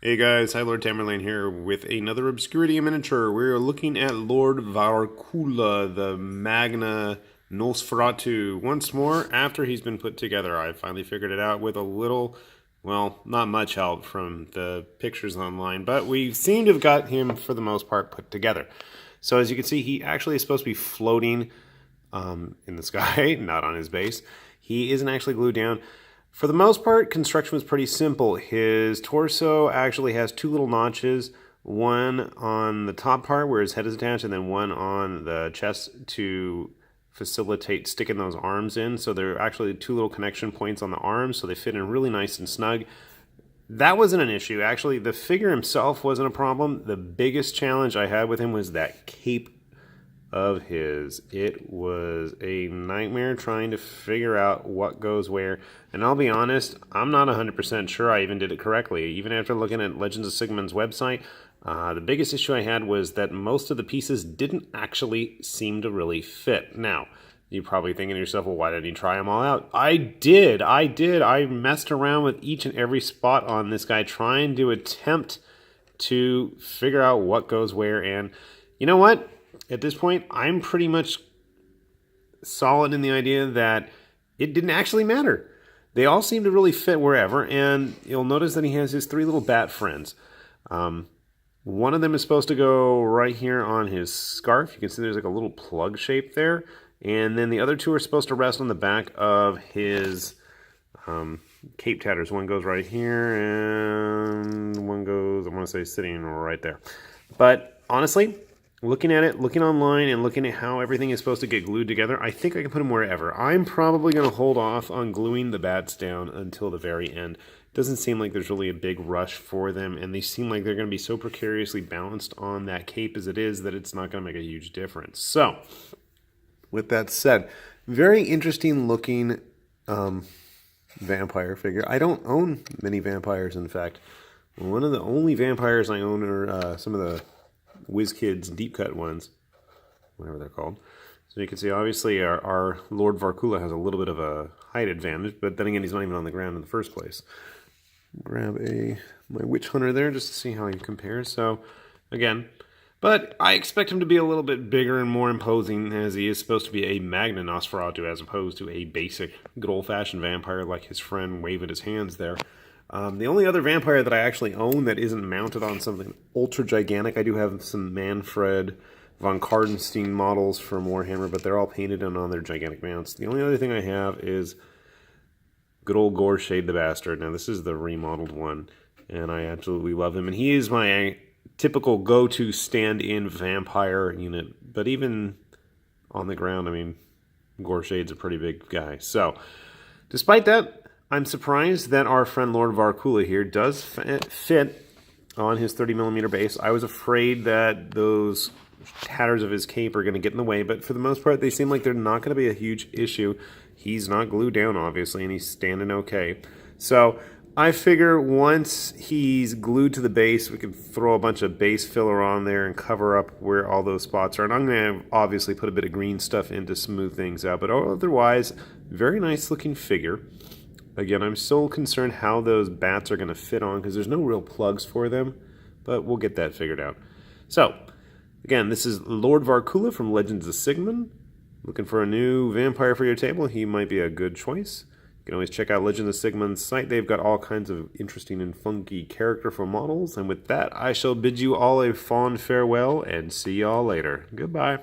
Hey guys, hi Lord Tamerlane here with another Obscurity miniature. We're looking at Lord Varkula, the Magna Nosferatu. Once more, after he's been put together, I finally figured it out with a little, well, not much help from the pictures online, but we seem to have got him, for the most part, put together. So as you can see, he actually is supposed to be floating in the sky, not on his base. He isn't actually glued down. For the most part, construction was pretty simple. His torso actually has two little notches, one on the top part where his head is attached, and then one on the chest to facilitate sticking those arms in. So there are actually two little connection points on the arms, so they fit in really nice and snug. That wasn't an issue. Actually, the figure himself wasn't a problem. The biggest challenge I had with him was that cape of his. It was a nightmare trying to figure out what goes where. And I'll be honest, I'm not 100% sure I even did it correctly. Even after looking at Legends of Sigmund's website, the biggest issue I had was that most of the pieces didn't actually seem to really fit. Now, you're probably thinking to yourself, well, why didn't you try them all out? I did. I messed around with each and every spot on this guy trying to attempt to figure out what goes where. And you know what? At this point, I'm pretty much solid in the idea that it didn't actually matter. They all seem to really fit wherever, and you'll notice that he has his three little bat friends. One of them is supposed to go right here on his scarf. You can see there's like a little plug shape there. And then the other two are supposed to rest on the back of his cape tatters. One goes right here, and one goes, I want to say, sitting right there. But honestly, looking at it, looking online, and looking at how everything is supposed to get glued together, I think I can put them wherever. I'm probably going to hold off on gluing the bats down until the very end. It doesn't seem like there's really a big rush for them, and they seem like they're going to be so precariously balanced on that cape as it is that it's not going to make a huge difference. So, with that said, very interesting looking vampire figure. I don't own many vampires, in fact. One of the only vampires I own are some of the WizKids deep cut ones, whatever they're called. So you can see, obviously, our Lord Varkula has a little bit of a height advantage, but then again, he's not even on the ground in the first place. Grab my witch hunter there just to see how he compares. So, again, but I expect him to be a little bit bigger and more imposing, as he is supposed to be a Magna Nosferatu as opposed to a basic, good old-fashioned vampire like his friend waving his hands there. The only other vampire that I actually own that isn't mounted on something ultra gigantic, I do have some Manfred von Kardenstein models from Warhammer, but they're all painted and on their gigantic mounts. The only other thing I have is good old Gorshade the Bastard. Now, this is the remodeled one, and I absolutely love him. And he is my typical go-to stand-in vampire unit. But even on the ground, I mean, Gorshade's a pretty big guy. So, despite that, I'm surprised that our friend Lord Varkula here does fit on his 30mm base. I was afraid that those tatters of his cape are going to get in the way, but for the most part, they seem like they're not going to be a huge issue. He's not glued down, obviously, and he's standing okay. So I figure once he's glued to the base, we can throw a bunch of base filler on there and cover up where all those spots are. And I'm going to obviously put a bit of green stuff in to smooth things out, but otherwise, very nice looking figure. Again, I'm still concerned how those bats are going to fit on because there's no real plugs for them, but we'll get that figured out. So, again, this is Lord Varkula from Legends of Sigmund. Looking for a new vampire for your table? He might be a good choice. You can always check out Legends of Sigmund's site. They've got all kinds of interesting and funky character for models. And with that, I shall bid you all a fond farewell and see y'all later. Goodbye.